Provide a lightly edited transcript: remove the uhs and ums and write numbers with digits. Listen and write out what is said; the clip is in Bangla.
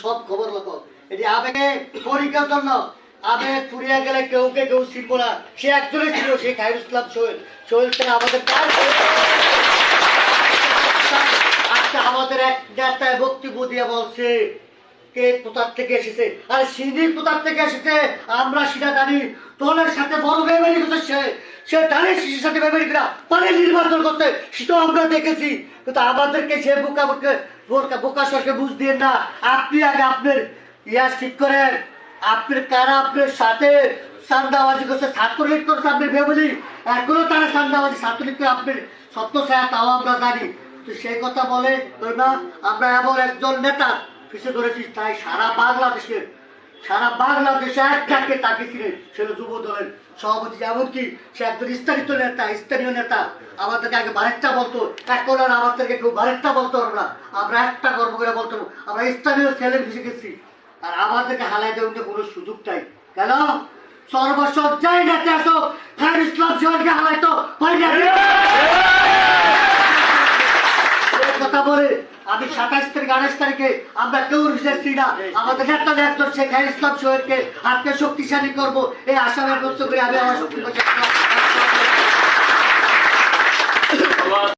সব খবর লোক এটি আবেগে পরীক্ষার জন্য আবেগ ফুরিয়ে গেলে কেউ শিল্প না। সে একজনই ছিল, সে খায়রুল ইসলাম সোহেল। সোহেল থেকে আমাদের আজকে আমাদের এক নেতায় বক্তব্য দিয়ে বলছে কে কোথার থেকে এসেছে, আর সিঁড়ি কোথার থেকে এসেছে আমরা সেটা জানি। তোলের সাথে বড় বেমারি করছে, সে ধানের শিশুর সাথে বেমারি করা পারে নির্বাচন করতে, সেটাও আমরা দেখেছি। কিন্তু আমাদেরকে সে বোকা সরকে বুঝ দিয়ে না। আপনি আগে আপনার ইয়াস ঠিক করেন, আপনার কারা আপনার সাথে সান্দাবাজি করছে, ছাত্রলীগ করছে আপনার ফ্যামিলি, এখনো তারা সান্দাবাজি ছাত্রলীগ করে আপনার সত্য ছায়া, তাও আমরা জানি। তো সেই কথা বলে না, আমরা এমন একজন নেতা পিছিয়ে ধরেছি, তাই সারা বাংলাদেশে একটাকে তাকে ছিলেন, সেটা যুব দলের সভাপতি। এমনকি সে একজন স্থানীয় নেতা আমাদেরকে আগে বারেকটা বলতো, এখন আর আমাদেরকে কেউ বারেকটা বলতো না, আমরা একটা গর্ব করে বলতো আমরা স্থানীয় ছেলে ভেসে গেছি। আর আমাদেরকে হালাই দেওয়ার কোনো সুযোগ নাই কেন? সর্বসজ্জায় নেতা আসো খায়রুল ইসলাম সোহেলকে হালাইতো কথা বলে আমি 27 তারিখ 28 তারিখে আমরা কেউ রিসেছি না। আমাদের নেতা একজন সে খায়রুল ইসলাম সোহেলকে হাতকে শক্তিশালী করবো এই আশা ব্যক্ত করে আমি আমার শক্তি